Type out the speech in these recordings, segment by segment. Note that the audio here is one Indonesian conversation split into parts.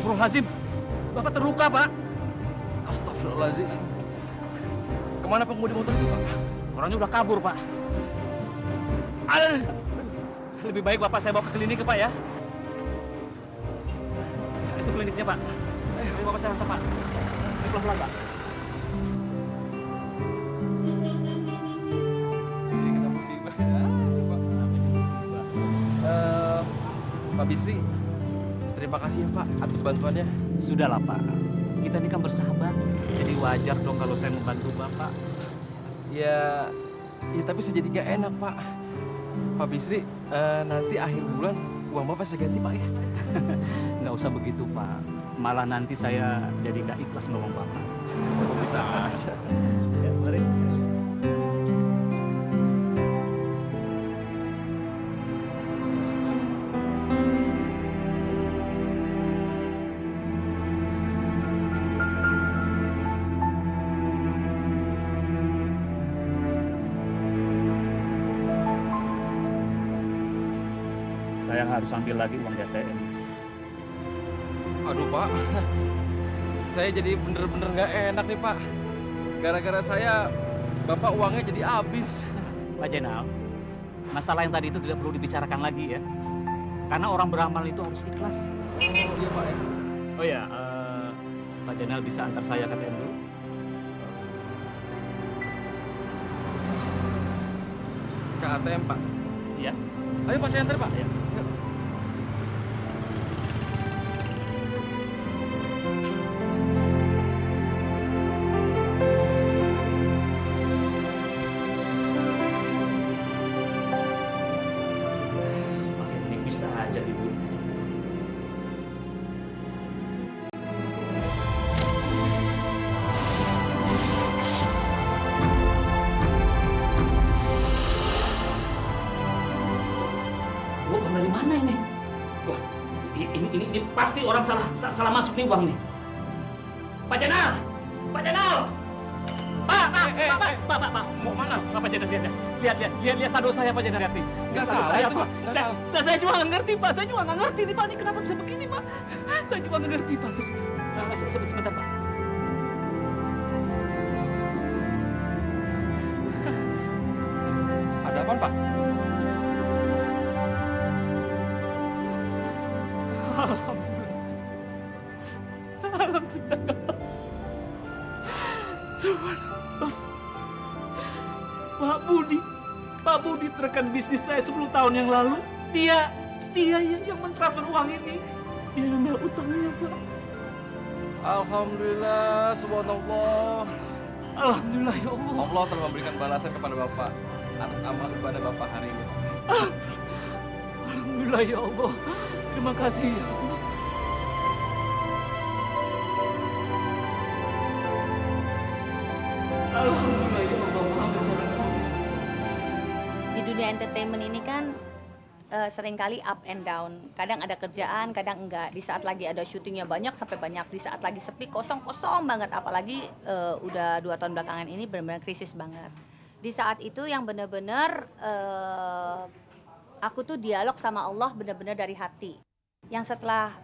Astagfirullahaladzim. Bapak terluka, Pak. Astagfirullahaladzim. Kemana pengemudi motor itu, Pak? Orangnya udah kabur, Pak. Aduh. Lebih baik Bapak saya bawa ke klinik, Pak ya. Itu kliniknya, Pak. Ayo Bapak saya antar, Pak. Ini pelan-pelan, Pak. Ini kita musibah ya, Pak. Namanya musibah. Pak Bisri, terima kasih ya Pak atas bantuannya. Sudahlah, Pak. Kita ini kan bersahabat. Jadi wajar dong kalau saya membantu Bapak. Ya tapi saya jadi gak enak Pak. Pak Bisri, nanti akhir bulan uang Bapak saya ganti Pak ya. Nggak usah begitu, Pak. Malah nanti saya jadi nggak ikhlas menolong Bapak. Bisa aja. Ya, mari. Saya harus ambil lagi uang di ATM. Aduh Pak, saya jadi bener-bener gak enak nih Pak. Gara-gara saya, Bapak uangnya jadi habis. Pak Jenal, masalah yang tadi itu tidak perlu dibicarakan lagi ya. Karena orang beramal itu harus ikhlas. Oh iya Pak ya. Oh ya, Pak Jenal bisa antar saya ke ATM dulu? Ke ATM Pak. Iya. Ayo Pak saya antar Pak. Iya. Ini bisa aja Ibu. Uang dari mana ini? Wah, ini pasti orang salah masuk nih uang nih. Pak Jenal! Pak Jenal! Pak. Mau mana? Pak Jenal, lihat saldo saya Pak Jenal, lihat nih. Nggak Saldo salah saya, itu, Pak. Nggak salah. Saya juga nggak ngerti Pak, saya juga nggak ngerti nih Pak, ini kenapa bisa begini Pak? Saya juga nggak ngerti Pak. Sebentar Pak. Ada apa Pak? Alhamdulillah. Pak Budi rekan bisnis saya 10 tahun yang lalu. Dia yang mentransfer uang ini. Dia yang nambah utangnya, Pak. Alhamdulillah, subhanallah. Alhamdulillah ya Allah. Allah telah memberikan balasan kepada Bapak atas amal ibadah Bapak hari ini. Alhamdulillah ya Allah. Terima kasih ya Allah. Alhamdulillah ya Allah, Maha besar. Di dunia entertainment ini kan seringkali up and down. Kadang ada kerjaan, kadang enggak. Di saat lagi ada syutingnya banyak sampai banyak. Di saat lagi sepi kosong banget. Apalagi udah 2 tahun belakangan ini benar-benar krisis banget. Di saat itu yang benar-benar aku tuh dialog sama Allah benar-benar dari hati. Yang setelah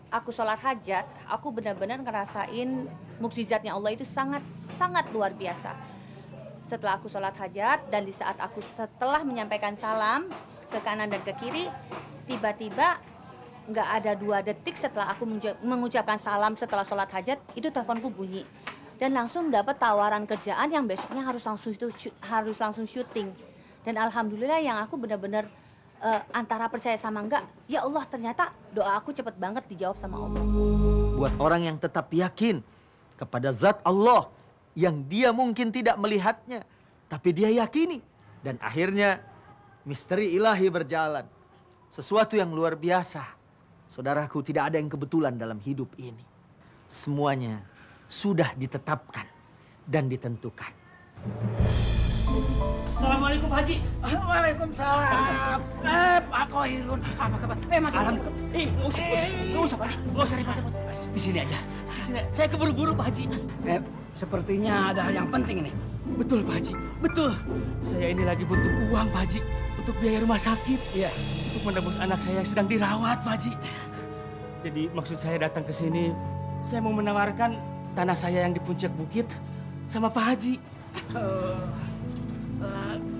aku sholat hajat, aku benar-benar ngerasain mukjizatnya Allah itu sangat luar biasa. Setelah aku sholat hajat dan di saat aku setelah menyampaikan salam ke kanan dan ke kiri, tiba-tiba nggak ada 2 detik setelah aku mengucapkan salam setelah sholat hajat, itu teleponku bunyi. Dan langsung dapat tawaran kerjaan yang besoknya harus langsung syuting. Dan alhamdulillah yang aku benar-benar antara percaya sama enggak, ya Allah ternyata doa aku cepet banget dijawab sama Allah. Buat orang yang tetap yakin kepada zat Allah yang dia mungkin tidak melihatnya, tapi dia yakini. Dan akhirnya misteri ilahi berjalan. Sesuatu yang luar biasa. Saudaraku, tidak ada yang kebetulan dalam hidup ini. Semuanya sudah ditetapkan dan ditentukan. Assalamualaikum Pak Haji. Waalaikumsalam. Pak Khoirun, apa kabar? Mas. Nggak usah Pak. Nggak usah repot-repot. Di sini aja. Di sini. Saya keburu-buru Pak Haji. Sepertinya ada hal yang penting nih. Betul Pak Haji. Betul. Saya ini lagi butuh uang Pak Haji. Untuk biaya rumah sakit. Iya. Untuk menebus anak saya yang sedang dirawat Pak Haji. Jadi maksud saya datang ke sini, saya mau menawarkan tanah saya yang di puncak bukit sama Pak Haji.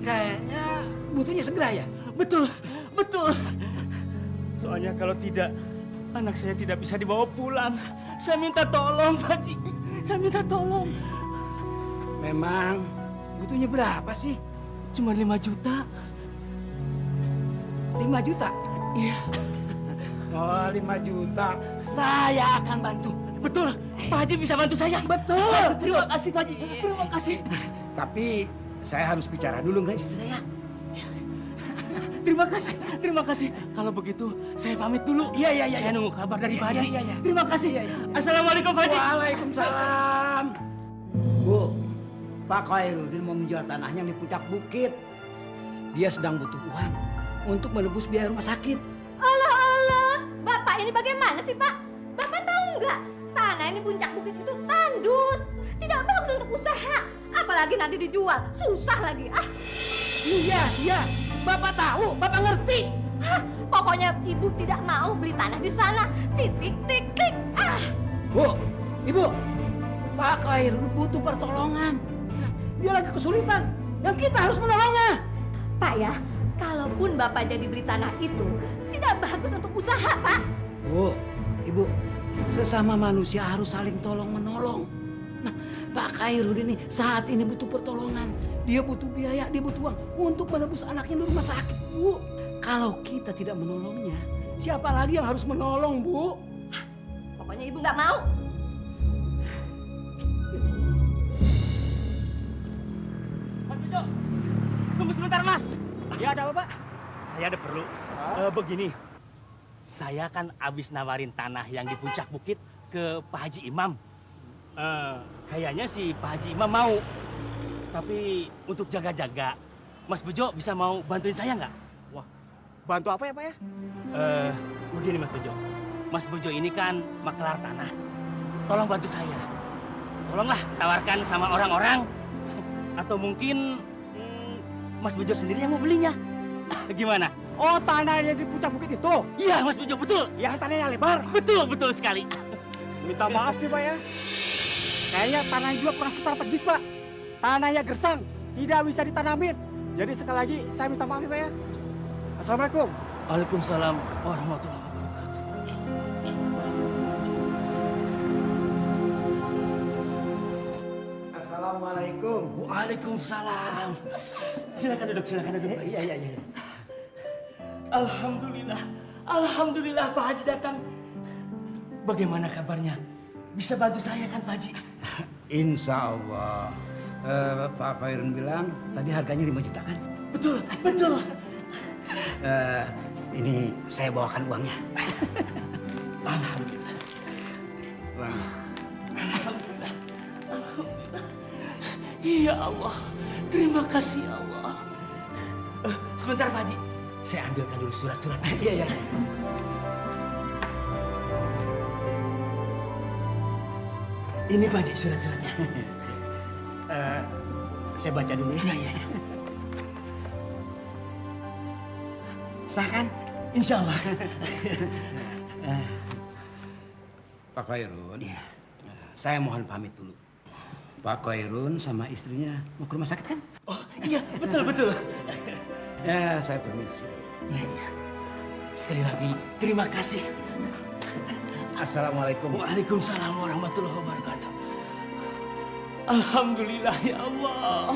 Kayaknya butuhnya segera ya. Betul, betul. Soalnya kalau tidak, anak saya tidak bisa dibawa pulang. Saya minta tolong, Pak Haji. Saya minta tolong. Memang butuhnya berapa sih? Cuma 5 juta. 5 juta? Iya. Oh, 5 juta. Saya akan bantu. Betul, Pak Haji bisa bantu saya. Betul. Terima kasih, Pak Haji. Terima kasih. Tapi saya harus bicara dulu dengan istri saya. Terima kasih, terima kasih. Kalau begitu, saya pamit dulu. Iya. Saya nunggu kabar dari Iya, Pak Haji. iya. Terima kasih. Iya. Assalamualaikum, Pak Haji. Waalaikumsalam. Bu, Pak Khairuddin mau menjual tanahnya di puncak bukit. Dia sedang butuh uang untuk menebus biaya rumah sakit. Allah, Bapak ini bagaimana sih, Pak? Bapak tahu nggak? Tanah ini puncak bukit itu tandus. Tidak bagus untuk usaha. Apalagi nanti dijual. Susah lagi. Iya. Bapak tahu, Bapak ngerti. Pokoknya Ibu tidak mau beli tanah di sana. Titik. Bu, Ibu, Pak Khairuddin butuh pertolongan. Dia lagi kesulitan. Yang kita harus menolongnya. Pak ya, kalaupun Bapak jadi beli tanah itu, tidak bagus untuk usaha, Pak. Bu, Ibu, sesama manusia harus saling tolong menolong. Nah, Pak Khairuddin ini saat ini butuh pertolongan. Dia butuh biaya, dia butuh uang untuk menebus anaknya di rumah sakit, Bu. Kalau kita tidak menolongnya, siapa lagi yang harus menolong, Bu? Pokoknya Ibu nggak mau. Mas Bejo, tunggu sebentar, Mas. Ya ada apa, Pak? Saya ada perlu. Begini, saya kan abis nawarin tanah yang di puncak bukit ke Pak Haji Imam. Kayaknya si Pak Haji Imam mau. Tapi untuk jaga-jaga, Mas Bejo bisa mau bantuin saya nggak? Wah, bantu apa ya, Pak ya? Begini Mas Bejo. Mas Bejo ini kan maklar tanah. Tolong bantu saya. Tolonglah tawarkan sama orang-orang. Atau mungkin Mas Bejo sendiri yang mau belinya. Gimana? Oh, tanahnya di puncak bukit itu? Iya Mas Bejo, betul. Yang tanahnya lebar? Betul sekali. Minta maaf nih, Pak ya. Kayaknya tanah juga kurang strategis, Pak. Tanahnya gersang, tidak bisa ditanamin. Jadi sekali lagi saya minta maaf, Pak ya. Assalamualaikum. Waalaikumsalam warahmatullahi wabarakatuh. Assalamualaikum. Waalaikumsalam. Silakan duduk. Iya. Alhamdulillah Pak Haji datang. Bagaimana kabarnya? Bisa bantu saya kan Pak Haji? Insya Allah. Pak Khairuddin bilang tadi harganya 5 juta kan? Betul. Ini saya bawakan uangnya. Alhamdulillah. Uangnya. Alhamdulillah. Ya Allah, terima kasih ya Allah. Sebentar Pak Haji, saya ambilkan dulu surat-suratnya. Iya. Ini Pak Haji surat-suratnya. Saya baca dulu ya. Iya. Sah kan? Insya Allah. Pak Khairun, saya mohon pamit dulu. Pak Khairun sama istrinya mau ke rumah sakit kan? Oh iya, betul. Ya, saya permisi. Iya. Sekali lagi, terima kasih. Assalamualaikum. Waalaikumsalam warahmatullahi wabarakatuh. Alhamdulillah ya Allah.